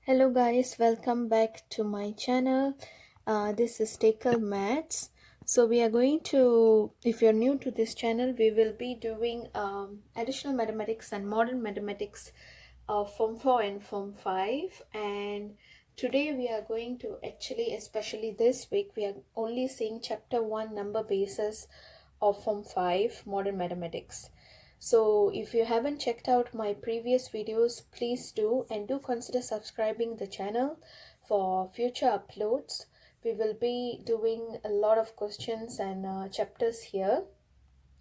Hello guys, welcome back to my channel. This is Taker Maths. So we are going to, if you're new to this channel, we will be doing additional mathematics and modern mathematics Form 4 and Form 5. And today we are going to actually, especially this week, we are only seeing chapter 1 number basis of Form 5 modern mathematics. So if you haven't checked out my previous videos, please do, and do consider subscribing the channel for future uploads. We will be doing a lot of questions and chapters here,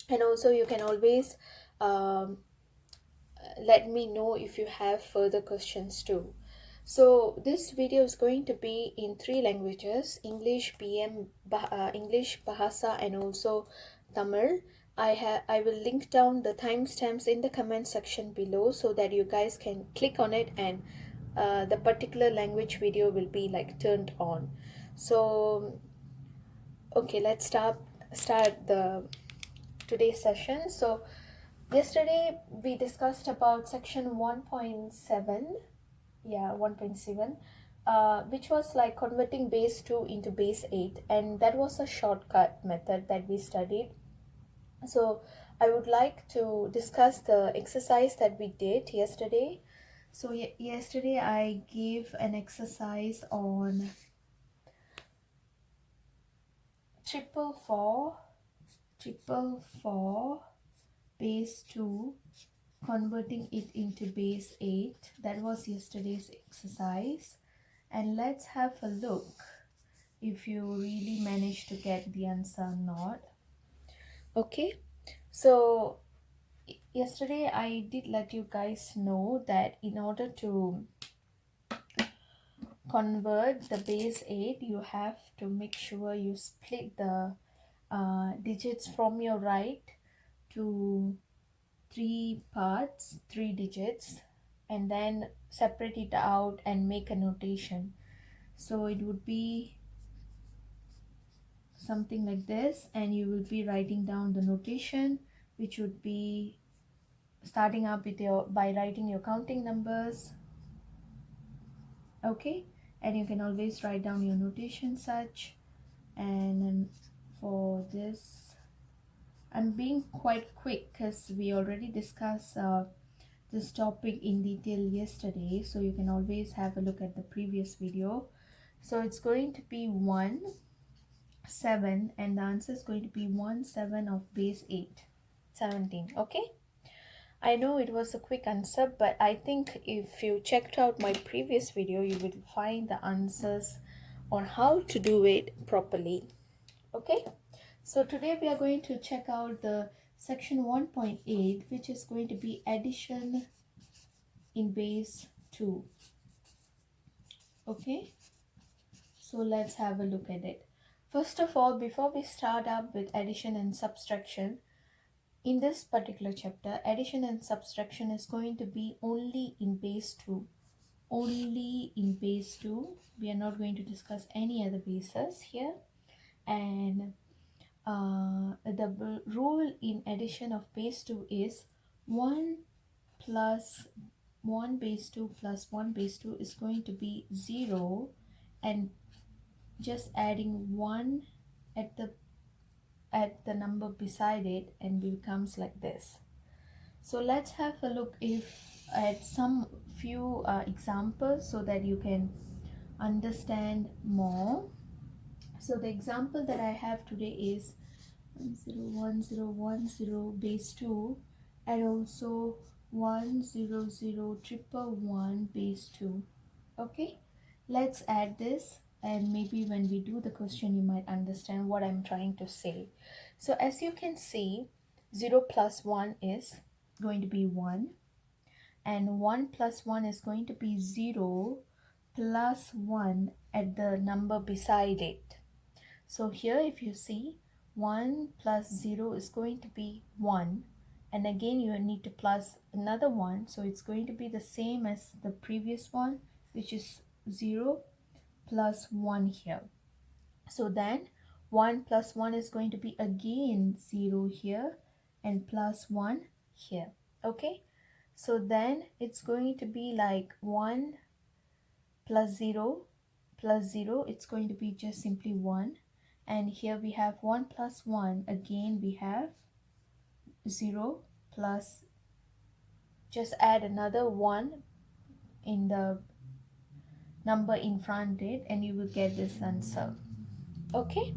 and also you can always um, let me know if you have further questions too. So this video is going to be in three languages: English, English, Bahasa, and also Tamil. I will link down the timestamps in the comment section below so that you guys can click on it, and the particular language video will be like turned on. So okay, let's start the today's session. So yesterday we discussed about section 1.7, 1.7, which was like converting base 2 into base 8, and that was a shortcut method that we studied. So I would like to discuss the exercise that we did yesterday. So yesterday I gave an exercise on triple four base 2, converting it into base 8. That was yesterday's exercise, and let's have a look if you really managed to get the answer or not. Okay, so yesterday I did let you guys know that in order to convert the base 8, you have to make sure you split the digits from your right to three parts, three digits, and then separate it out and make a notation. So it would be something like this, and you will be writing down the notation, which would be starting up with your by writing your counting numbers. Okay, and you can always write down your notation such. And then for this, I'm being quite quick because we already discussed this topic in detail yesterday, so you can always have a look at the previous video. So it's going to be 1 7, and the answer is going to be 1 7 of base 8, 17. Okay, I know it was a quick answer, but I think if you checked out my previous video, you will find the answers on how to do it properly. Okay, so today we are going to check out the section 1.8, which is going to be addition in base 2. Okay, so let's have a look at it. First of all, before we start up with addition and subtraction, in this particular chapter, addition and subtraction is going to be only in base 2. Only in base 2. We are not going to discuss any other bases here. And the rule in addition of base 2 is 1 plus 1 base 2 plus 1 base 2 is going to be 0, and just adding 1 at the number beside it, and becomes like this. So let's have a look at some few examples so that you can understand more. So the example that I have today is 101010 base 2, and also 100111 base 2. Okay, let's add this, and maybe when we do the question you might understand what I'm trying to say. So as you can see, 0 plus 1 is going to be 1, and 1 plus 1 is going to be 0 plus 1 at the number beside it. So here if you see, 1 plus 0 is going to be 1, and again you need to plus another 1, so it's going to be the same as the previous one, which is 0 plus 1 here. So then 1 plus 1 is going to be again 0 here and plus 1 here. Okay, so then it's going to be like 1 plus 0 plus 0, it's going to be just simply 1. And here we have 1 plus 1, again we have 0 plus, just add another 1 in the number in front it, and you will get this answer. Okay,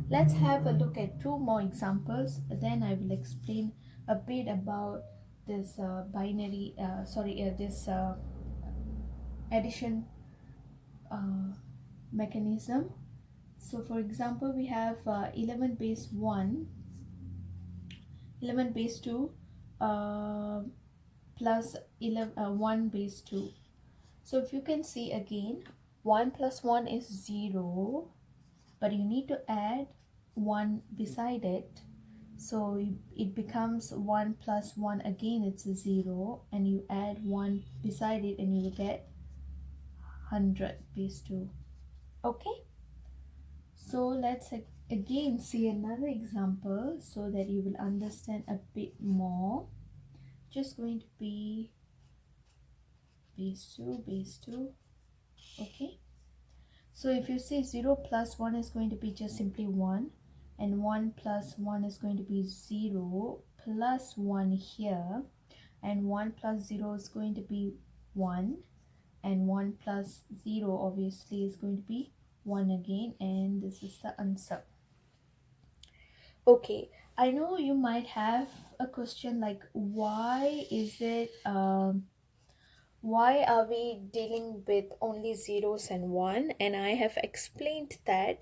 let's have a look at two more examples, then I will explain a bit about this addition mechanism. So for example, we have 11 base 1, 11 base 2 plus 1 base 2. So if you can see again, 1 plus 1 is 0, but you need to add 1 beside it. So it becomes 1 plus 1, again it's a 0, and you add 1 beside it and you will get 100 base 2. Okay, so let's again see another example so that you will understand a bit more. Just going to be base 2, base 2. Okay, so if you see 0 plus 1 is going to be just simply 1, and 1 plus 1 is going to be 0 plus 1 here, and 1 plus 0 is going to be 1, and 1 plus 0 obviously is going to be 1 again, and this is the answer. Okay, I know you might have a question like, why are we dealing with only zeros and one? And I have explained that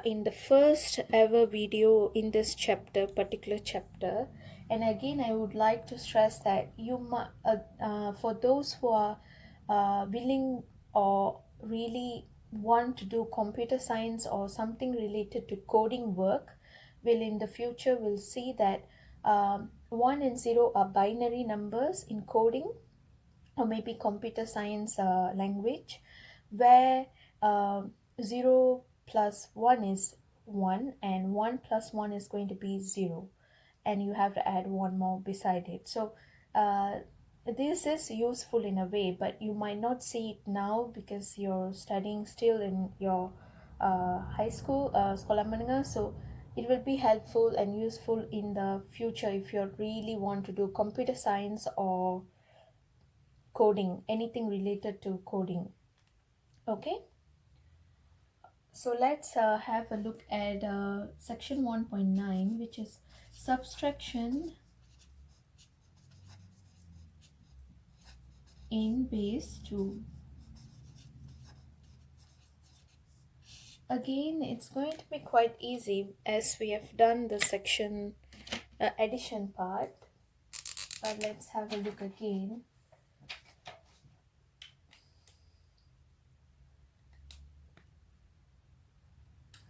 in the first ever video in this particular chapter. And again, I would like to stress that for those who are willing or really want to do computer science or something related to coding work, will in the future will see that 1 and 0 are binary numbers in coding, or maybe computer science language, where 0 plus 1 is 1, and 1 plus 1 is going to be 0, and you have to add one more beside it. So this is useful in a way, but you might not see it now because you're studying still in your high school, sekolah menengah. So it will be helpful and useful in the future if you really want to do computer science or coding, anything related to coding. Okay, so let's have a look at section 1.9, which is subtraction in base 2. Again, it's going to be quite easy as we have done the section addition part, but let's have a look again.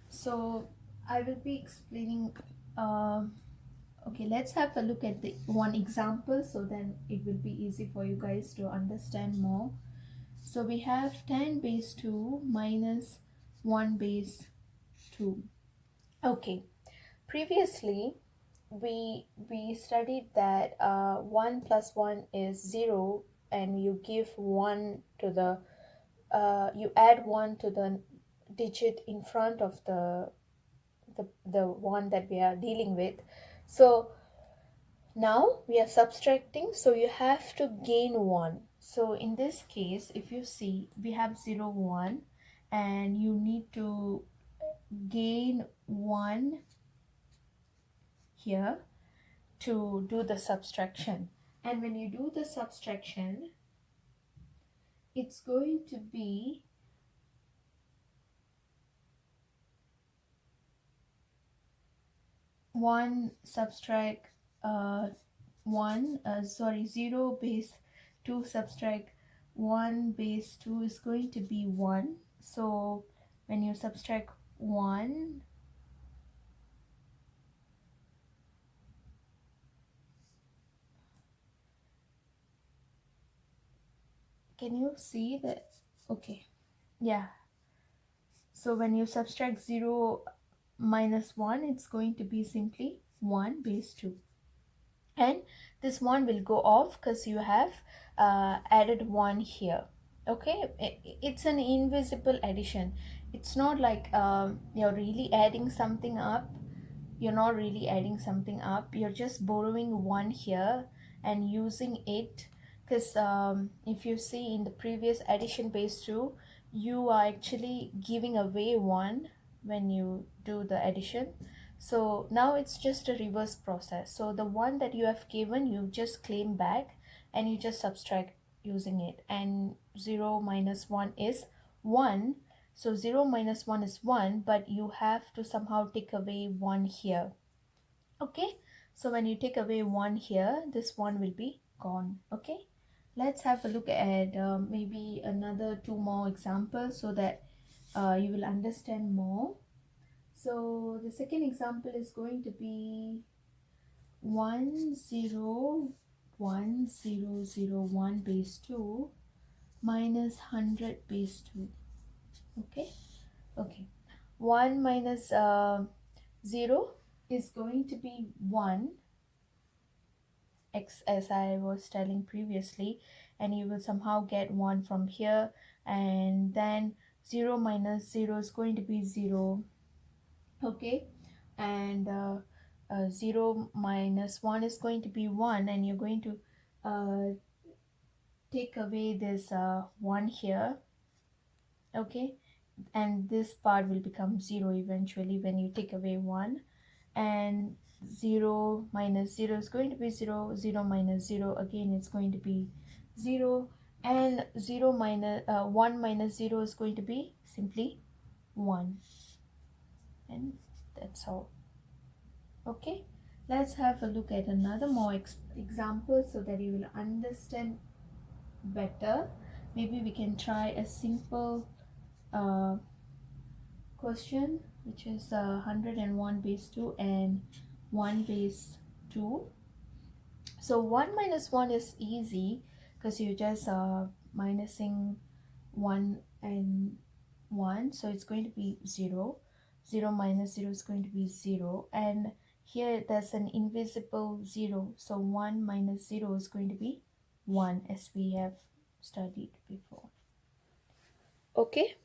So I will be explaining okay, let's have a look at the one example, so then it will be easy for you guys to understand more. So we have 10 base 2 minus 1 base 2. Okay, previously we studied that 1 plus 1 is 0, and you give 1 to the you add 1 to the digit in front of the one that we are dealing with. So now we are subtracting, so you have to gain 1. So in this case, if you see, we have 0, 1, and you need to gain 1 here to do the subtraction. And when you do the subtraction, it's going to be 1 subtract 0 base 2 subtract 1 base 2 is going to be 1. So when you subtract 1, can you see that? Okay, yeah. So when you subtract 0 minus 1, it's going to be simply 1 base 2. And this 1 will go off because you have added 1 here. Okay, it's an invisible addition. It's not like you're really adding something up. You're not really adding something up. You're just borrowing one here and using it, because if you see in the previous addition base 2, you are actually giving away one when you do the addition. So now it's just a reverse process. So the one that you have given, you just claim back and you just subtract using it, and 0 minus 1 is 1. So 0 minus 1 is 1, but you have to somehow take away 1 here. Okay, so when you take away 1 here, this 1 will be gone. Okay, let's have a look at maybe another 2 more examples so that you will understand more. So the second example is going to be 101,001 base 2 minus 100 base 2. Okay, okay, 1 minus 0 is going to be 1, x, as I was telling previously, and you will somehow get 1 from here, and then 0 minus 0 is going to be 0. Okay, and 0 minus 1 is going to be 1, and you're going to take away this 1 here. Okay, and this part will become 0 eventually when you take away 1, and 0 minus 0 is going to be 0, 0 minus 0 again it's going to be 0, and 0 minus 1 minus 0 is going to be simply 1, and that's all. Okay, let's have a look at another more example so that you will understand better. Maybe we can try a simple question, which is 101 base 2 and 1 base 2. So 1 minus 1 is easy because you just minusing 1 and 1, so it's going to be 0. 0 minus 0 is going to be 0, and here there's an invisible 0, so 1 minus 0 is going to be 1, as we have studied before. Okay,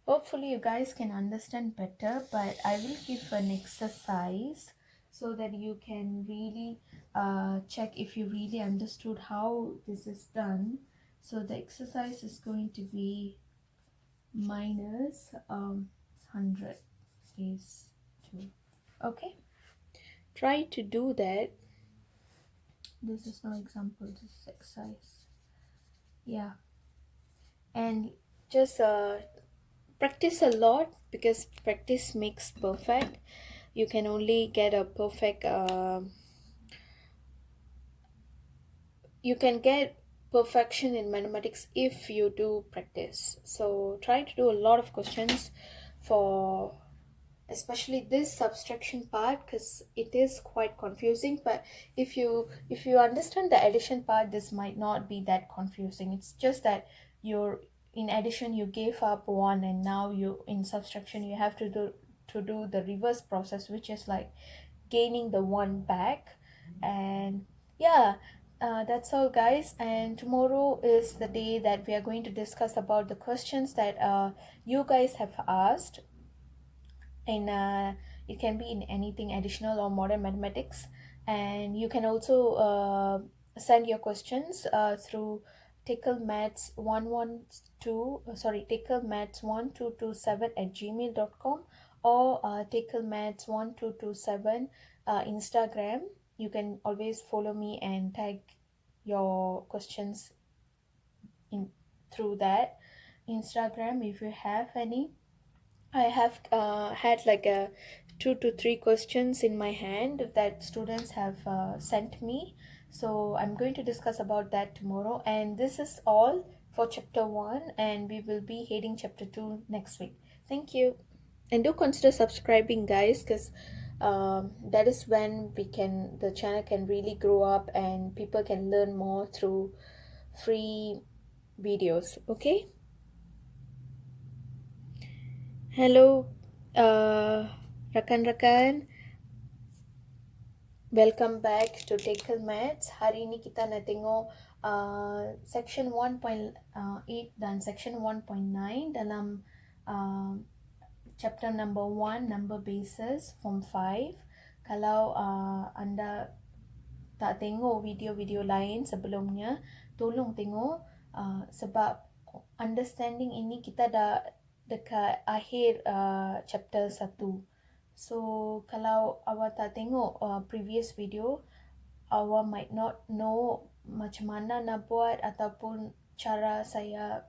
hopefully you guys can understand better, but I will give an exercise so that you can really check if you really understood how this is done. So the exercise is going to be minus 100 base 2. Okay, try to do that. This is no example, this is exercise. Yeah, and just practice a lot, because practice makes perfect. You can only get a perfect you can get perfection in mathematics if you do practice. So try to do a lot of questions for especially this subtraction part, because it is quite confusing. But if you understand the addition part, this might not be that confusing. It's just that you're in addition you gave up 1, and now you in subtraction you have to do the reverse process, which is like gaining the 1 back. And yeah, that's all guys, and tomorrow is the day that we are going to discuss about the questions that you guys have asked, and it can be in anything additional or modern mathematics. And you can also send your questions through tickle maths 112 tickle maths 1227 at gmail.com, or tickle maths 1227 Instagram. You can always follow me and tag your questions in through that Instagram if you have any. I have had like a 2 to 3 questions in my hand that students have sent me. So I'm going to discuss about that tomorrow. And this is all for chapter 1, and we will be heading chapter 2 next week. Thank you. And do consider subscribing, guys, because that is when the channel can really grow up and people can learn more through free videos. Okay. Hello, rakan-rakan. Welcome back to Tackle Maths. Hari ini kita nak tengok section 1.8 dan section 1.9 dalam chapter number 1, number bases, form 5. Kalau anda tak tengok video-video lain sebelumnya, tolong tengok sebab understanding ini kita dah dekat akhir chapter 1. So kalau awak tak tengok previous video, awak might not know macam mana nak buat ataupun cara saya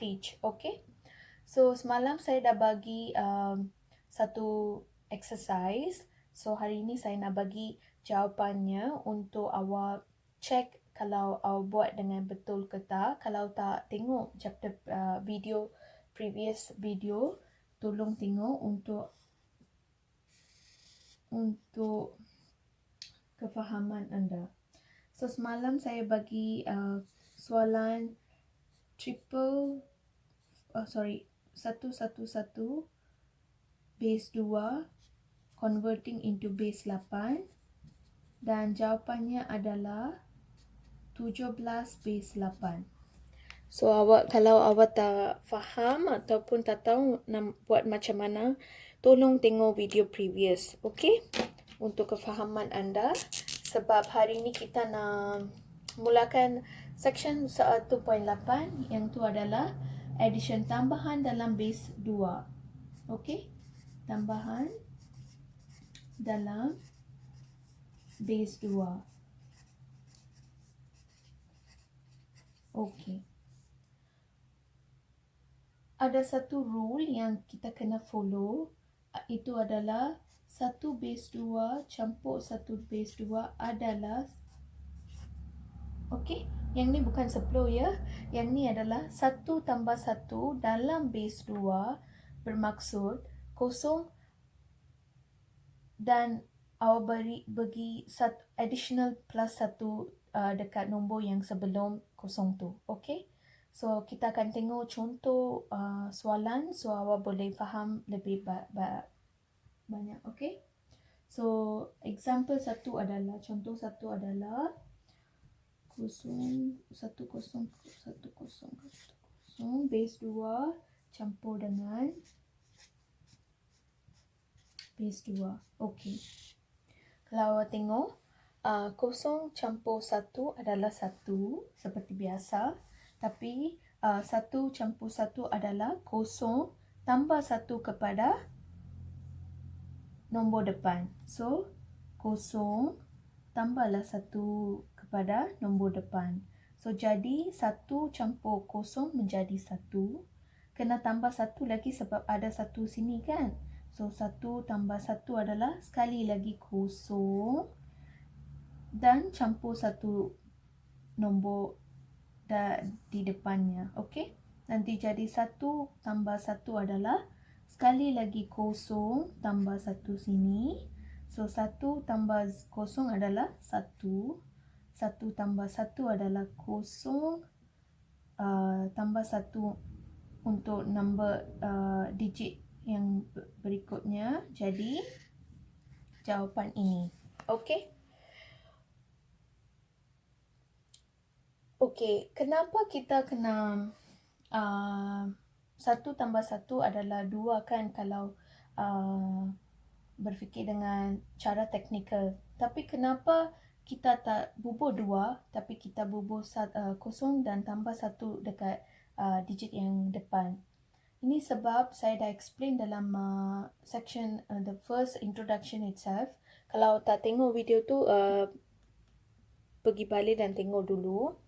teach, okay? So semalam saya dah bagi satu exercise. So hari ini saya nak bagi jawapannya untuk awak check kalau awak buat dengan betul ke tak. Kalau tak tengok chapter previous video, tolong tengok untuk kefahaman anda. So semalam saya bagi soalan 111 base 2 converting into base 8 dan jawapannya adalah 17 base 8. So kalau awak tak faham ataupun tak tahu nak buat macam mana, tolong tengok video previous, okay? Untuk kefahaman anda, sebab hari ini kita nak mulakan section 1.8 yang tu adalah addition, tambahan dalam base 2. Okey? Tambahan dalam base 2. Okey. Ada satu rule yang kita kena follow, itu adalah 1 base 2 campur 1 base 2 adalah, okey? Yang ni bukan 10 ya. Yang ni adalah 1 tambah 1 dalam base 2 bermaksud kosong dan awak bagi additional plus 1 dekat nombor yang sebelum kosong tu. Okey? So kita akan tengok contoh soalan so awak boleh faham lebih banyak. Okey? So example 1 adalah, contoh 1 adalah 1 base 2 campur dengan base 2. Okey. Kalau awak tengok 0 campur 1 adalah 1 seperti biasa. Tapi 1 campur 1 adalah 0 tambah 1 kepada nombor depan. So 0 tambahlah 1 kepada nombor depan. So jadi 1 campur 0 menjadi 1. Kena tambah 1 lagi sebab ada 1 sini kan. So 1 tambah 1 adalah sekali lagi 0 dan campur 1 nombor di depannya. Okey? Nanti jadi 1 tambah 1 adalah sekali lagi 0 tambah 1 sini. So 1 tambah 0 adalah 1. 1 tambah 1 adalah 0 tambah 1 untuk nombor digit yang berikutnya. Jadi jawapan ini. Okey? Okey, kenapa kita kena 1 tambah 1 adalah 2 kan kalau berfikir dengan cara teknikal. Tapi kenapa kita tak bubuh 2 tapi kita bubuh 0 dan tambah 1 dekat digit yang depan. Ini sebab saya dah explain dalam section the first introduction itself. Kalau tak tengok video tu pergi balik dan tengok dulu.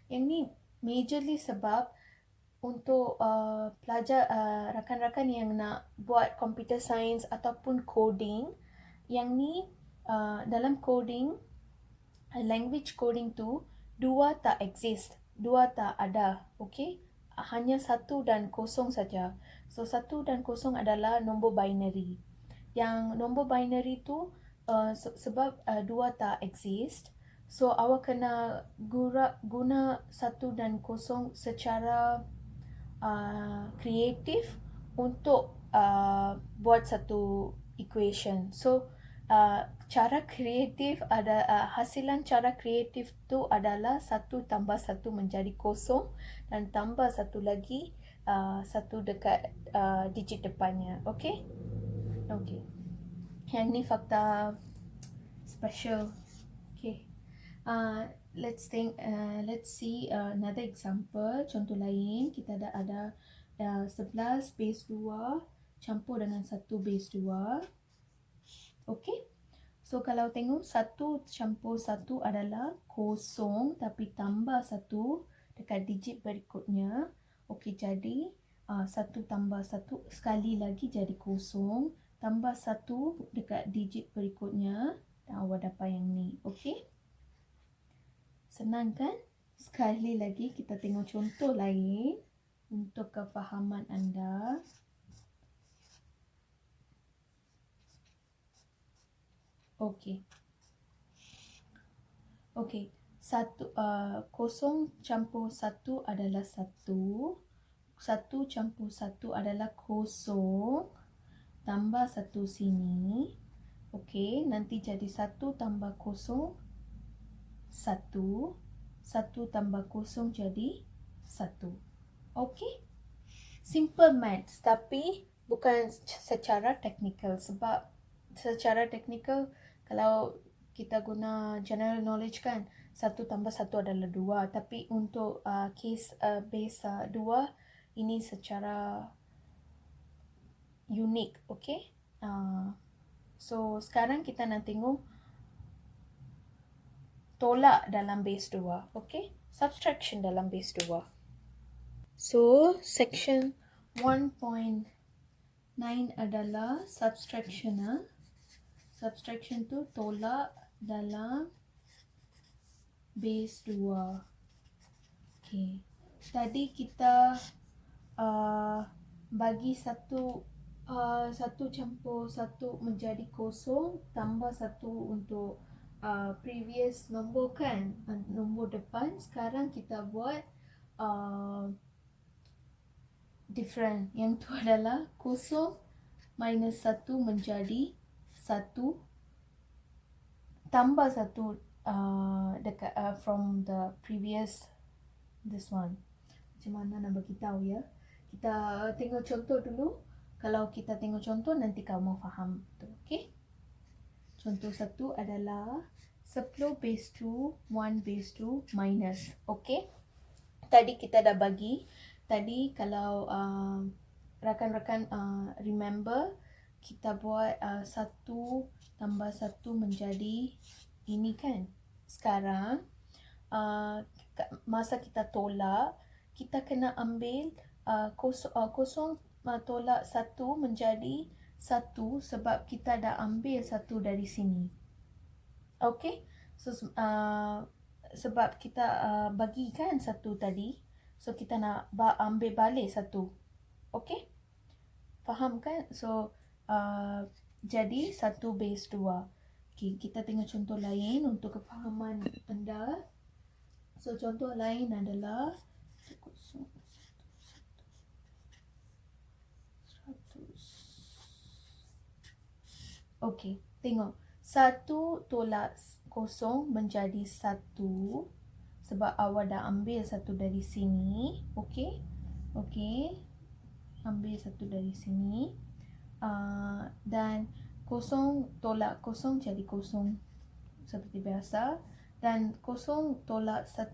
Yang ni majorly sebab untuk pelajar rakan-rakan yang nak buat computer science ataupun coding, yang ni dalam coding, language coding tu 2 tak exist, 2 tak ada, okey? Hanya 1 dan 0 saja. So 1 dan 0 adalah nombor binary. Yang nombor binary tu sebab 2 tak exist, so awak kena guna 1 dan 0 secara kreatif untuk buat satu equation. So cara kreatif hasilan cara kreatif tu adalah 1 tambah 1 menjadi kosong dan tambah satu lagi satu dekat digit depannya. Okey? Okey. Yang ni fakta special. Okay. Let's see another example. Contoh lain, kita ada 11 base 2 campur dengan 1 base 2. Okay. So kalau tengok 1 campur 1 adalah kosong tapi tambah 1 dekat digit berikutnya. Okay, jadi 1 tambah 1 sekali lagi jadi kosong. Tambah 1 dekat digit berikutnya. Dan awak dapat yang ni. Okay. Senang kan? Sekali lagi kita tengok contoh lain untuk kefahaman anda. Okey. Okey. Kosong campur 1 adalah 1. 1 campur 1 adalah kosong. Tambah 1 sini. Okey. Nanti jadi 1 tambah kosong 1. 1 tambah kosong jadi 1. Okey. Simple maths tapi bukan secara teknikal, sebab secara teknikal kalau kita guna general knowledge kan 1 tambah 1 adalah 2, tapi untuk case base 2 ini secara unik. Okay. So sekarang kita nak tengok tolak dalam base 2. Okay. Subtraction dalam base 2. So section 1.9 adalah subtraction. Subtraction tu tolak dalam base 2. Okay. Tadi kita bagi satu campur satu menjadi kosong, tambah satu untuk previous nombor kan, nombor depan. Sekarang kita buat different. Yang tu adalah kosong minus 1 menjadi 1 tambah 1 dekat from the previous this one. Macam mana nak bagi tahu ya? Kita tengok contoh dulu. Kalau kita tengok contoh nanti kamu faham betul. Okey? Contoh 1 adalah 10 base 2 1 base 2 minus. Okey? Tadi kita dah bagi. Tadi kalau rakan-rakan remember, kita buat 1 tambah 1 menjadi ini kan. Sekarang masa kita tolak, kita kena ambil kosong tolak 1 menjadi 1 sebab kita dah ambil 1 dari sini. Okay. So sebab kita bagi kan 1 tadi, so kita nak ambil balik 1. Okay. Faham kan? So jadi 1 base 2. Okay, kita tengok contoh lain untuk kefahaman anda. So contoh lain adalah okey, tengok 1 tolak kosong menjadi 1 sebab awak dah ambil 1 dari sini. Okey. Okey. Ambil 1 dari sini. Dan kosong tolak kosong jadi kosong seperti biasa. Dan kosong tolak 1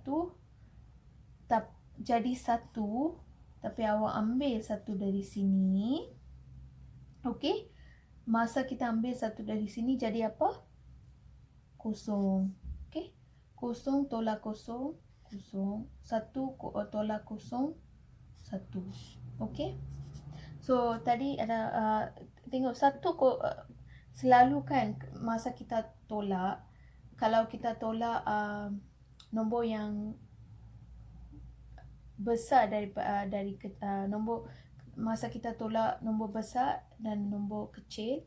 jadi 1 tapi awak ambil 1 dari sini. Okey. Masa kita ambil 1 dari sini jadi apa? Kosong. Okey. Kosong tolak kosong, kosong. 1 tolak kosong, 1. Okey. So tadi ada tengok 1 selalu kan masa kita tolak, kalau kita tolak nombor yang besar dari nombor, masa kita tolak nombor besar dan nombor kecil,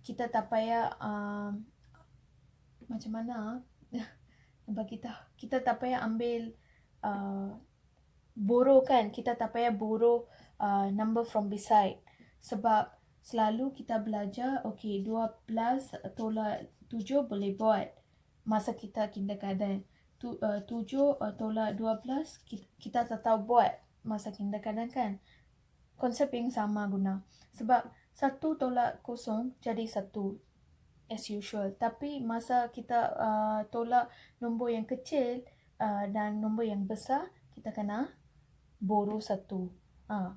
kita tak payah macam mana bagi tahu, kita tak payah ambil borrow kan, kita tak payah borrow number from beside sebab selalu kita belajar, okay, 12 tolak 7 boleh buat masa kita kindergarten. 7 tolak 12 kita tak tahu buat masa kindergarten kan. Konsep yang sama guna. Sebab 1 tolak 0 jadi 1 as usual. Tapi masa kita tolak nombor yang kecil dan nombor yang besar, kita kena borrow 1.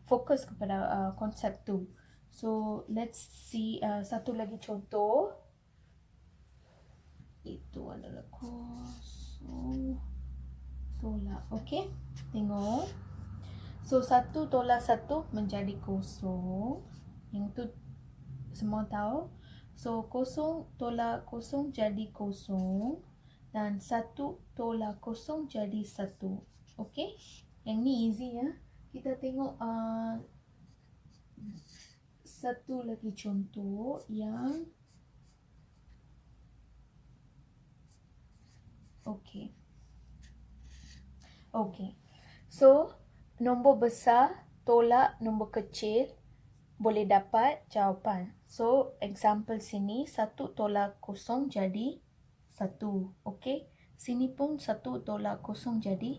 Fokus kepada konsep tu. So let's see satu lagi contoh. Itu adalah kosong tolak. Okay, tengok. So 1 tolak 1 menjadi kosong. Yang tu semua tahu. So 0 tolak 0 jadi kosong. Dan 1 tolak 0 jadi 1. Okay, yang ni easy ya. Kita tengok satu lagi contoh yang okay. So nombor besar tolak nombor kecil boleh dapat jawapan. So example sini 1 tolak 0 jadi 1. Okay, sini pun 1 tolak 0 jadi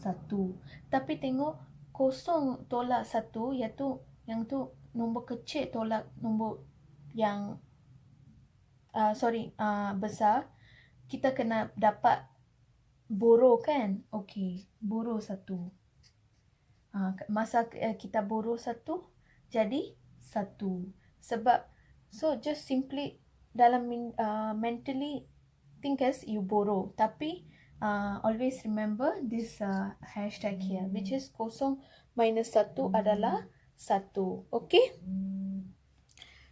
1. Tapi tengok 0 tolak 1 iaitu yang tu nombor kecil tolak nombor yang besar, kita kena dapat borrow kan. Okay, borrow 1. Masa kita borrow 1 jadi 1. Sebab so just simply dalam mentally think as you borrow. Tapi always remember this hashtag here, which is 0 minus 1 adalah 1. Okay,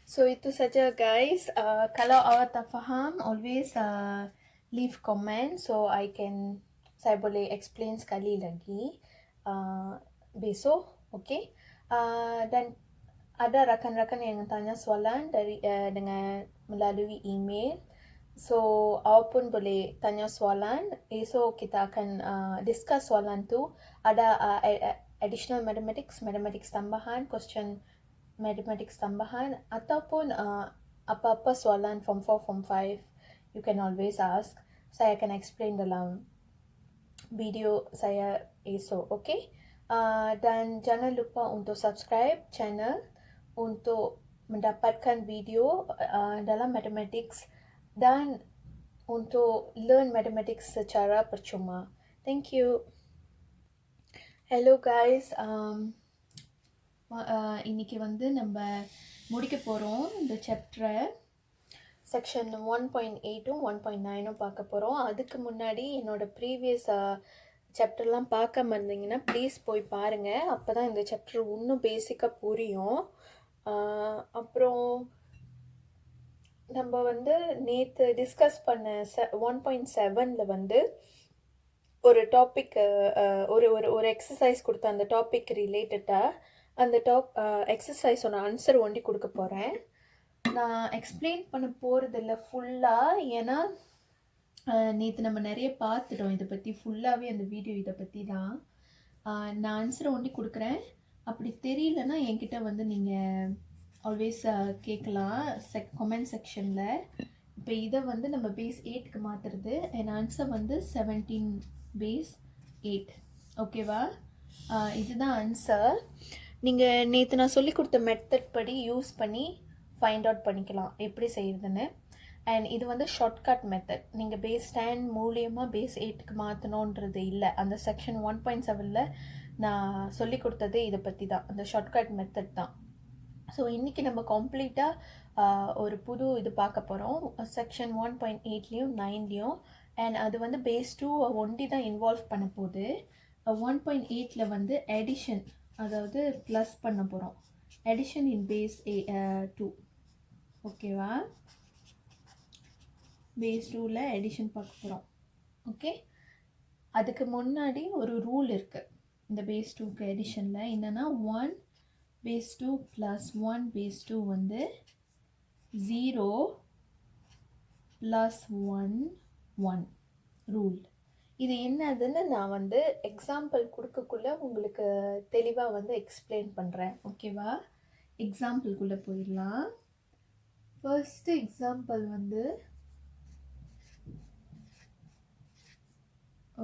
so itu saja guys. Kalau awak tak faham, always leave comment so saya boleh explain sekali lagi besok. Okay, dan ada rakan-rakan yang tanya soalan dengan melalui email. So awak pun boleh tanya soalan. Esok kita akan discuss soalan tu. Ada additional mathematics tambahan, question mathematics tambahan, ataupun apa-apa soalan form 4, form 5, you can always ask. Saya akan explain dalam video saya esok. Okay, dan jangan lupa untuk subscribe channel untuk mendapatkan video dalam mathematics dan untuk learn mathematics secara percuma. Thank you. Hello guys, இன்னைக்கு வந்து நம்ம முடிக்க போகிறோம் இந்த சாப்டரை. Section 1.8ம் 1.9ம் பார்க்க போகிறோம். அதுக்கு முன்னாடி என்னோடய ப்ரீவியஸ் சாப்டர்லாம் பார்க்காம இருந்தீங்கன்னா ப்ளீஸ் போய் பாருங்கள். அப்போ தான் இந்த சாப்டர் இன்னும் பேசிக்காக புரியும். அப்புறம் நம்ம வந்து நேற்று டிஸ்கஸ் பண்ண 1.7ல் வந்து ஒரு டாபிக் ஒரு எக்ஸசைஸ் கொடுத்த அந்த டாபிக் ரிலேட்டடாக அந்த எக்ஸசைஸோட ஆன்சர் ஒண்டி கொடுக்க போகிறேன். நான் எக்ஸ்பிளைன் பண்ண போகிறதில்ல ஃபுல்லாக, ஏன்னா நேற்று நம்ம நிறைய பார்த்துட்டோம் இதை பற்றி. ஃபுல்லாகவே அந்த வீடியோ இதை பற்றி தான். நான் ஆன்சரை ஒண்டி கொடுக்குறேன். அப்படி தெரியலன்னா என்கிட்ட வந்து நீங்கள் ஆல்வேஸ் கேட்கலாம் கமெண்ட் செக்ஷனில். இப்போ இதை வந்து நம்ம பேஸ் 8க்கு மாற்றுறது. என் ஆன்சர் வந்து 17 பேஸ் 8. ஓகேவா? இதுதான் ஆன்சர். நீங்கள் நேற்று நான் சொல்லி கொடுத்த மெத்தட் படி யூஸ் பண்ணி ஃபைண்ட் அவுட் பண்ணிக்கலாம் எப்படி செய்கிறதுன்னு. அண்ட் இது வந்து ஷார்ட்கட் மெத்தட். நீங்கள் பேஸ் 10 மூலியமாக பேஸ் 8க்கு மாற்றணுன்றது இல்லை. அந்த செக்ஷன் 1.7ல் நான் சொல்லி கொடுத்தது இதை பற்றி தான், அந்த ஷார்ட்கட் மெத்தட் தான். ஸோ இன்றைக்கி நம்ம கம்ப்ளீட்டாக ஒரு புது இது பார்க்க போகிறோம் செக்ஷன் 1.8லேயும் 9லேயும். அண்ட் அது வந்து பேஸ் 2 ஒண்டி தான் இன்வால்வ் பண்ண போகுது. 1.8ல் வந்து எடிஷன், அதாவது ப்ளஸ் பண்ண போகிறோம். எடிஷன் இன் பேஸ் 2. ஓகேவா? பேஸ் 2ல் எடிஷன் பார்க்க போகிறோம். ஓகே, அதுக்கு முன்னாடி ஒரு ரூல் இருக்குது இந்த பேஸ் 2க்கு எடிஷனில். என்னென்னா 1 பேஸ் 2 ப்ளஸ் 1 பேஸ் 2 வந்து 0 ப்ளஸ் 1 1 ரூல். இது என்னதுன்னு நான் வந்து எக்ஸாம்பிள் கொடுக்கக்குள்ள உங்களுக்கு தெளிவாக வந்து எக்ஸ்பிளைன் பண்ணுறேன். ஓகேவா? எக்ஸாம்பிள்குள்ளே போயிடலாம். ஃபர்ஸ்ட் எக்ஸாம்பிள் வந்து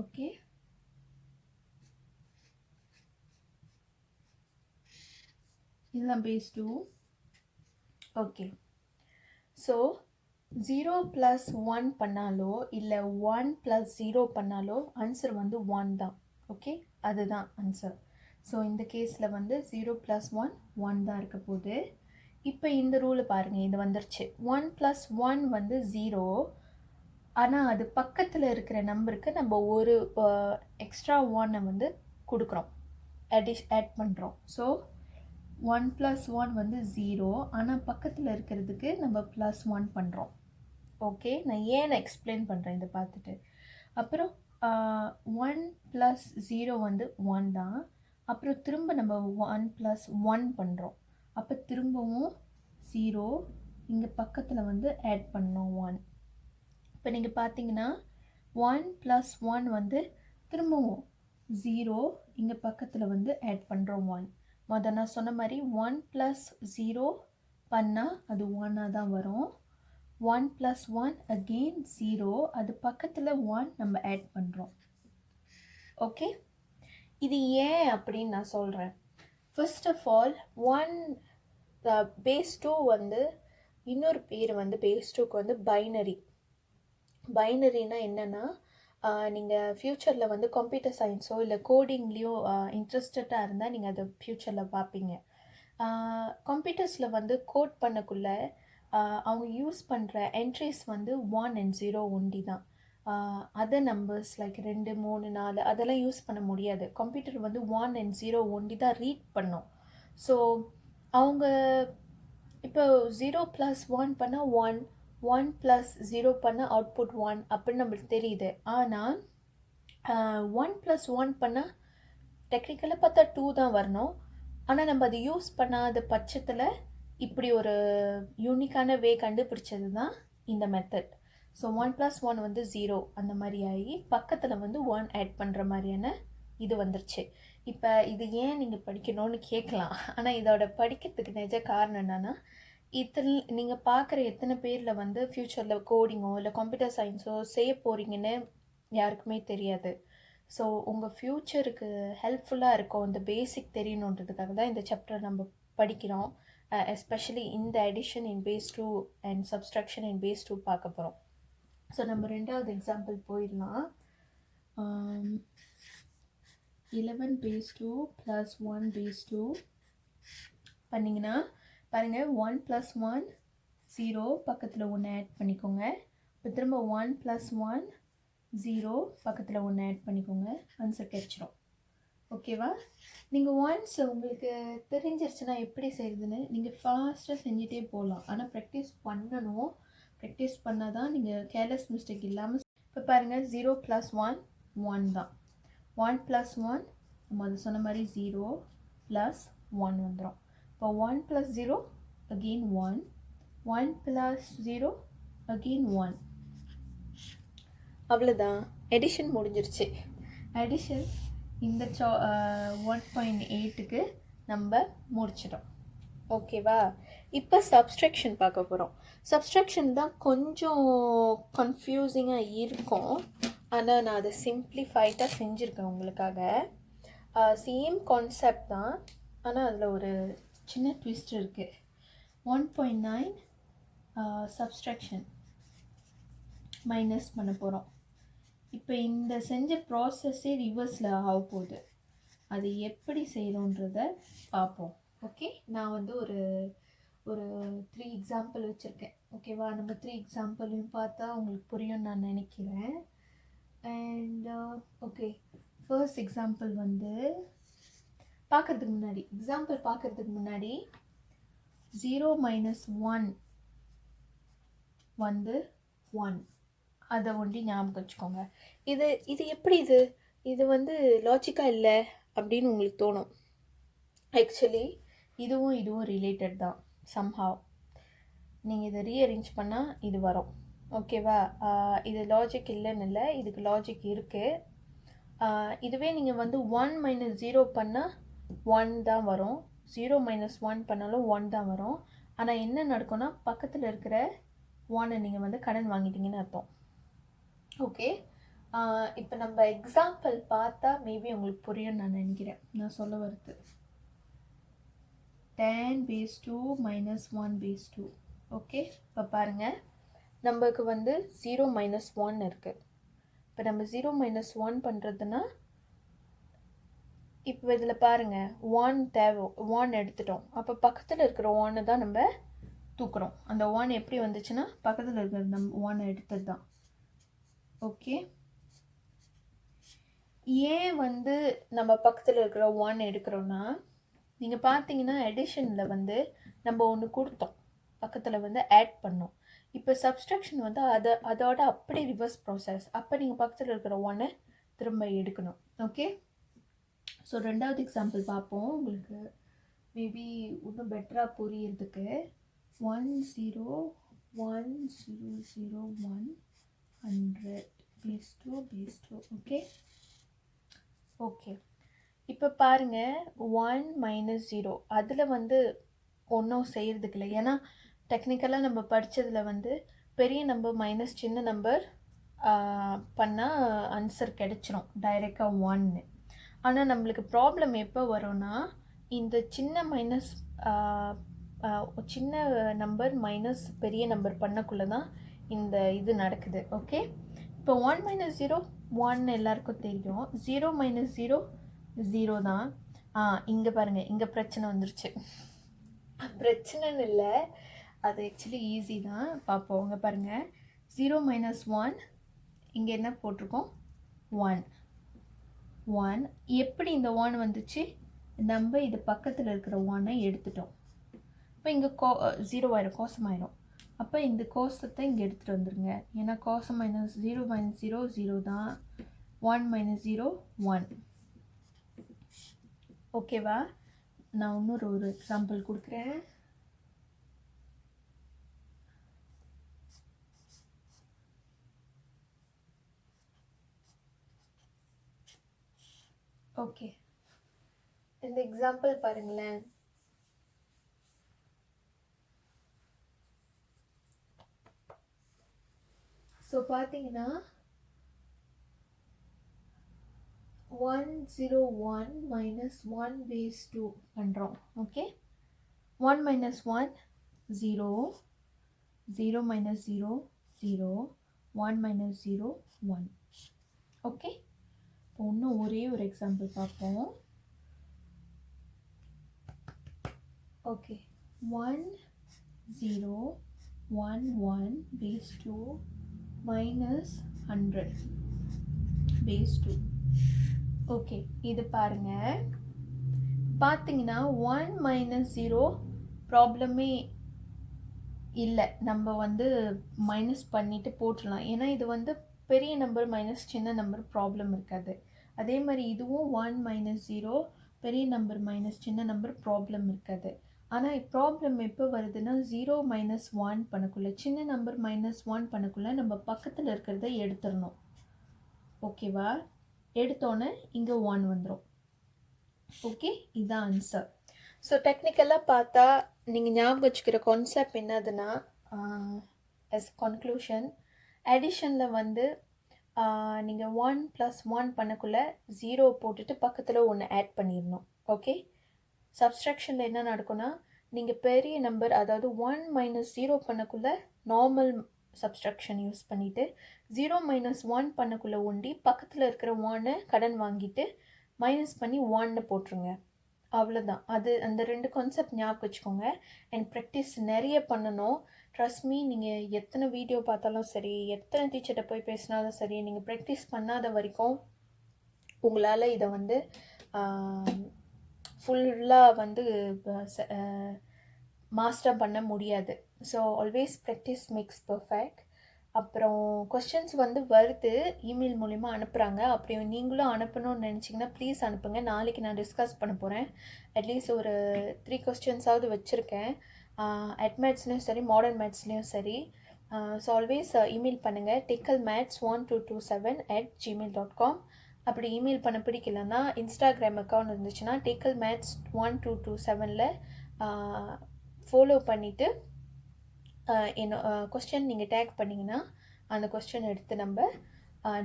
ஓகே, இதெல்லாம் பேஸ் 2. ஓகே, ஸோ 0 + 1 பண்ணாலோ இல்லை 1 + 0 பண்ணாலோ ஆன்சர் வந்து 1 தான். ஓகே, அதுதான் ஆன்சர். ஸோ இந்த கேஸில் வந்து 0 + 1 1 தான் இருக்க போகுது. இப்போ இந்த ரூலை பாருங்கள், இது வந்துருச்சு. 1 + 1 வந்து 0, ஆனால் அது பக்கத்தில் இருக்கிற நம்பருக்கு நம்ம ஒரு எக்ஸ்ட்ரா 1 வந்து கொடுக்குறோம், ஆட் பண்ணுறோம். ஸோ 1 + 1 வந்து 0, ஆனால் பக்கத்தில் இருக்கிறதுக்கு நம்ம +1 பண்ணுறோம். ஓகே, நான் ஏன் எக்ஸ்பிளைன் பண்ணுறேன் இதை பார்த்துட்டு. அப்புறம் 1 + 0 வந்து 1 தான். அப்புறம் திரும்ப நம்ம 1 + 1 பண்ணுறோம். அப்போ திரும்பவும் 0, இங்கே பக்கத்தில் வந்து ஆட் பண்ணோம் 1. இப்போ நீங்கள் பார்த்தீங்கன்னா 1 + 1 வந்து திரும்பவும் 0, இங்கே பக்கத்தில் வந்து ஆட் பண்ணுறோம் 1. முதல்ல நான் சொன்ன மாதிரி 1 + 0 பண்ணால் அது 1ஆக தான் வரும். 1 + 1 again 0, அது பக்கத்தில் 1 நம்ம ஆட் பண்ணுறோம். ஓகே, இது ஏன் அப்படின்னு நான் சொல்கிறேன். ஃபர்ஸ்ட் ஆஃப் ஆல் 1 பேஸ் 2 வந்து இன்னொரு பேர் வந்து பேஸ் 2க்கு வந்து பைனரி. பைனரினா என்னென்னா, நீங்கள் ஃப்யூச்சரில் வந்து கம்ப்யூட்டர் சயின்ஸோ இல்லை கோடிங்லேயோ இன்ட்ரெஸ்டடாக இருந்தால் நீங்கள் அதை ஃப்யூச்சரில் பார்ப்பீங்க. கம்ப்யூட்டர்ஸில் வந்து கோட் பண்ணக்குள்ளே அவங்க யூஸ் பண்ணுற என்ட்ரிஸ் வந்து 1 and 0 ஒண்டி தான். அதர் நம்பர்ஸ் லைக் 2, 3, 4 அதெல்லாம் யூஸ் பண்ண முடியாது. கம்ப்யூட்டர் வந்து 1 and 0 ஒண்டி தான் ரீட் பண்ணும். ஸோ அவங்க இப்போ 0 + 1 பண்ணால் 1, 1 + 0 பண்ணால் அவுட்புட் 1 அப்படின்னு நம்மளுக்கு தெரியுது. ஆனால் 1 + 1 பண்ணால் டெக்னிக்கலாக பார்த்தா 2 தான் வரணும். ஆனால் நம்ம அதை யூஸ் பண்ணாத பட்சத்தில் இப்படி ஒரு யூனிக்கான வே கண்டுபிடிச்சது தான் இந்த மெத்தட். ஸோ 1 + 1 வந்து 0 அந்த மாதிரி ஆகி பக்கத்தில் வந்து 1 ஆட் பண்ணுற மாதிரியான இது வந்துருச்சு. இப்போ இது ஏன் நீங்கள் படிக்கணும்னு கேட்கலாம். ஆனால் இதோட படிக்கிறதுக்கு நிஜ காரணம் என்னென்னா, நீங்கள் பார்க்குற எத்தனை பேரில் வந்து ஃப்யூச்சரில் கோடிங்கோ இல்லை கம்ப்யூட்டர் சயின்ஸோ செய்ய போகிறீங்கன்னு யாருக்குமே தெரியாது. ஸோ உங்கள் ஃப்யூச்சருக்கு ஹெல்ப்ஃபுல்லாக இருக்கும் இந்த பேசிக் தெரியணுன்றதுக்காக தான் இந்த சாப்டர் நம்ம படிக்கிறோம். எஸ்பெஷலி இந்த addition in base 2 and subtraction in base 2 பார்க்க போகிறோம். ஸோ நம்ம ரெண்டாவது எக்ஸாம்பிள் போயிடலாம். 11 பேஸ் 2 + 1 பேஸ் 2 பண்ணிங்கன்னா பாருங்கள், 1 + 1 0, பக்கத்தில் 1 ஆட் பண்ணிக்கோங்க. இப்போ திரும்ப 1 + 1 0, பக்கத்தில் 1 ஆட் பண்ணிக்கோங்க. ஆன்சர் கிடைச்சிரும். ஓகேவா? நீங்கள் ஒன்ஸ் உங்களுக்கு தெரிஞ்சிருச்சுன்னா எப்படி செய்யுதுன்னு நீங்கள் ஃபாஸ்ட்டாக செஞ்சுட்டே போகலாம். ஆனால் ப்ராக்டிஸ் பண்ணணும். ப்ராக்டிஸ் பண்ணால் தான் நீங்கள் கேர்லெஸ் மிஸ்டேக் இல்லாமல். இப்போ பாருங்கள், 0 + 1 1 தான். 1 + 1 நம்ம அது சொன்ன மாதிரி 0 + 1 வந்துடும். இப்போ 1 + 0 again 1, 1 + 0 again 1. அவ்வளோதான், எடிஷன் முடிஞ்சிருச்சு. எடிஷன் இந்த 1.8க்கு நம்ம முடிச்சிட்டோம். ஓகேவா? இப்போ சப்ஸ்ட்ராக்ஷன் பார்க்க போகிறோம். சப்ஸ்ட்ராக்ஷன் தான் கொஞ்சம் கன்ஃபியூசிங்காக இருக்கும், ஆனால் நான் அதை சிம்பிளிஃபைடாக செஞ்சுருக்கேன் உங்களுக்காக. சேம் கான்செப்ட் தான், ஆனால் அதில் ஒரு சின்ன ட்விஸ்ட் இருக்குது. 1.9 சப்ஸ்ட்ராக்ஷன் மைனஸ் பண்ண போகிறோம். இப்போ இந்த செஞ்ச ப்ராசஸே ரிவர்ஸில் ஆக போகுது. அது எப்படி செய்யணுன்றத பார்ப்போம். ஓகே, நான் வந்து ஒரு 3 எக்ஸாம்பிள் வச்சுருக்கேன். ஓகேவா? நம்ம 3 எக்ஸாம்பிளையும் பார்த்தா உங்களுக்கு புரியும்னு நான் நினைக்கிறேன். அண்ட் ஓகே, ஃபர்ஸ்ட் எக்ஸாம்பிள் வந்து பார்க்குறதுக்கு முன்னாடி 0 - 1 வந்து 1, அதை ஒண்டி ஞாபகம் வச்சுக்கோங்க. இது எப்படி இது வந்து லாஜிக்காக இல்லை அப்படின்னு உங்களுக்கு தோணும். ஆக்சுவலி இதுவும் ரிலேட்டட் தான் சம்ஹாவ். நீங்கள் இதை ரீஅரேஞ்ச் பண்ணால் இது வரும். ஓகேவா? இது லாஜிக் இல்லைன்னு இல்லை, இதுக்கு லாஜிக் இருக்குது. இதுவே நீங்கள் வந்து 1 - 0 பண்ணால் 1 தான் வரும். 0 மைனஸ் 1 பண்ணாலும் 1 தான் வரும். ஆனால் என்ன நடக்கும்னா பக்கத்தில் இருக்கிற 1 நீங்கள் வந்து கடன் வாங்கிட்டீங்கன்னு அர்த்தம். ஓகே, இப்போ நம்ம எக்ஸாம்பிள் பார்த்தா மேபி உங்களுக்கு புரியும்னு நான் நினைக்கிறேன். நான் சொல்ல வருது 10 base 2 minus 1 base 2. ஓகே, இப்போ பாருங்கள், நம்மளுக்கு வந்து 0 மைனஸ் 1 இருக்குது. இப்போ நம்ம 0 மைனஸ் 1 பண்ணுறதுன்னா இப்போ இதில் பாருங்கள் 1 தேவை, 1 எடுத்துட்டோம். அப்போ பக்கத்தில் இருக்கிற 1 தான் நம்ம தூக்குறோம். அந்த 1 எப்படி வந்துச்சுன்னா பக்கத்தில் இருக்கிற நம்ம 1 எடுத்தது தான். ஓகே, ஏன் வந்து நம்ம பக்கத்தில் இருக்கிற 1 எடுக்கிறோன்னா, நீங்கள் பார்த்தீங்கன்னா எடிஷனில் வந்து நம்ம ஒன்று கொடுத்தோம், பக்கத்தில் வந்து ஆட் பண்ணோம். இப்போ சப்ஸ்ட்ராக்ஷன் வந்து அதோட அப்படி ரிவர்ஸ் ப்ராசஸ். அப்போ நீங்கள் பக்கத்தில் இருக்கிற 1 திரும்ப எடுக்கணும். ஓகே, ஸோ ரெண்டாவது எக்ஸாம்பிள் பார்ப்போம். உங்களுக்கு மேபி இன்னும் பெட்டராக புரியுறதுக்கு 1 0 1 0 0 1 100 base 2 base 2. ஓகே ஓகே, இப்போ பாருங்கள் 1 மைனஸ் 0 அதில் வந்து ஒன்றும் செய்கிறதுக்கு இல்லை. ஏன்னா டெக்னிக்கலாக நம்ம படித்ததில் வந்து பெரிய நம்பர் மைனஸ் சின்ன நம்பர் பண்ணால் ஆன்சர் கிடைச்சிரும் டைரெக்டாக 1. ஆனால் நம்மளுக்கு ப்ராப்ளம் எப்போ வரும்னா இந்த சின்ன மைனஸ் சின்ன நம்பர் மைனஸ் பெரிய நம்பர் பண்ணக்குள்ளே தான் இந்த இது நடக்குது. ஓகே, இப்போ 1 மைனஸ் 0 1 எல்லாருக்கும் தெரியும். 0 மைனஸ் 0 0 தான். இங்கே பாருங்கள், இங்கே பிரச்சனை வந்துருச்சு. பிரச்சனைன்னு இல்லை, அது ஆக்சுவலி ஈஸி தான். பார்ப்போம். இங்கே பாருங்கள் 0 மைனஸ் 1, இங்கே என்ன போட்டிருக்கோம் 1 1. எப்படி இந்த 1 வந்துச்சு? நம்ம இது பக்கத்தில் இருக்கிற 1 எடுத்துட்டோம். இப்போ இங்கே 0 ஆயிரும், கோசமாயிரும். அப்போ இந்த கோசத்தை இங்கே எடுத்துகிட்டு வந்துடுங்க. ஏன்னா கோசம் மைனஸ் 0 மைனஸ் 0 0 தான். 1 மைனஸ் 0 1. ஓகேவா? நான் இன்னொரு எக்ஸாம்பிள் கொடுக்குறேன். ஓகே, இந்த எக்ஸாம்பிள் பாருங்களேன். ஸோ பார்த்தீங்கன்னா 101 minus 1 base 2 பண்ணுறோம். Okay, 1 minus 1 0, 0 minus 0 0, 1 minus 0 1. Okay, இன்னும் ஒரே ஒரு எக்ஸாம்பிள் பார்ப்போம். Okay, 1 0 1 1 base 2 minus 100 base 2. Okay, இது பாருங்கள். பார்த்தீங்கன்னா 1 மைனஸ் 0 ப்ராப்ளமே இல்லை, நம்ம வந்து மைனஸ் பண்ணிவிட்டு போட்டுடலாம். ஏன்னா இது வந்து பெரிய நம்பர் மைனஸ் சின்ன நம்பர் ப்ராப்ளம் இருக்காது. அதே மாதிரி இதுவும் 1 மைனஸ் 0 பெரிய நம்பர் மைனஸ் சின்ன நம்பர் ப்ராப்ளம் இருக்காது. ஆனால் ப்ராப்ளம் எப்போ வருதுன்னா 0 மைனஸ் 1 பண்ணக்குள்ளே, சின்ன நம்பர் மைனஸ் 1 பண்ணக்குள்ளே நம்ம பக்கத்தில் இருக்கிறத எடுத்துடணும். ஓகேவா? எடுத்தோன்னே இங்கே 1 வந்துடும். ஓகே, இதுதான் ஆன்சர். ஸோ டெக்னிக்கலாக பார்த்தா நீங்கள் ஞாபகம் வச்சுக்கிற கான்செப்ட் என்னதுன்னா, as conclusion, அடிஷனில் வந்து நீங்கள் 1 + 1 பண்ணக்குள்ளே 0 போட்டுட்டு பக்கத்தில் 1 ஆட் பண்ணிடணும். ஓகே, சப்ஸ்ட்ராக்ஷனில் என்ன நடக்கும்னா நீங்கள் பெரிய நம்பர், அதாவது 1 மைனஸ் 0 பண்ணக்குள்ளே நார்மல் சப்ஸ்ட்ராக்ஷன் யூஸ் பண்ணிவிட்டு 0 மைனஸ் 1 பண்ணக்குள்ளே ஒண்டி பக்கத்தில் இருக்கிற 1 கடன் வாங்கிட்டு மைனஸ் பண்ணி 1 போட்டுருங்க. அவ்வளோதான். அது அந்த 2 கான்செப்ட் ஞாபகம் வச்சுக்கோங்க. அண்ட் ப்ராக்டிஸ் நிறைய பண்ணணும். ட்ரஸ்ட் மீ, நீங்கள் எத்தனை வீடியோ பார்த்தாலும் சரி, எத்தனை டீச்சர்கிட்ட போய் பேசினாலும் சரி, நீங்கள் ப்ராக்டிஸ் பண்ணாத வரைக்கும் உங்களால் இதை வந்து ஃபுல்லாக வந்து மாஸ்டர் பண்ண முடியாது. So always practice makes perfect. அப்புறம் கொஸ்டின்ஸ் வந்து வருது, இமெயில் மூலிமா அனுப்புகிறாங்க. அப்படி நீங்களும் அனுப்பணும்னு நினச்சிங்கன்னா ப்ளீஸ் அனுப்புங்க. நாளைக்கு நான் டிஸ்கஸ் பண்ண போகிறேன். அட்லீஸ்ட் ஒரு 3 கொஸ்டின்ஸாவது வச்சுருக்கேன். அட்மேட்ஸ்லேயும் சரி, மாடர்ன் மேத்ஸ்லேயும் சரி. ஸோ ஆல்வேஸ் இமெயில் பண்ணுங்கள், techalmaths1227@gmail.com. அப்படி இமெயில் பண்ண பிடிக்கலன்னா இன்ஸ்டாகிராம் அக்கௌண்ட் இருந்துச்சுன்னா டேக்கல் மேத்ஸ் 1227 ஃபாலோ பண்ணிவிட்டு என்ன கொஸ்டின் நீங்கள் டேக் பண்ணிங்கன்னா அந்த கொஸ்டின் எடுத்து நம்ம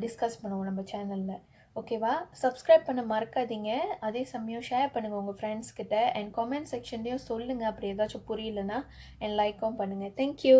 டிஸ்கஸ் பண்ணுவோம் நம்ம சேனலில். ஓகேவா? சப்ஸ்கிரைப் பண்ண மறக்காதீங்க. அதே சமயம் ஷேர் பண்ணுங்கள் உங்கள் ஃப்ரெண்ட்ஸ்கிட்ட. அண்ட் காமெண்ட் செக்ஷன்லேயும் சொல்லுங்கள் அப்படி ஏதாச்சும் புரியலன்னா அண்ட் லைக்கும் பண்ணுங்கள். தேங்க்யூ.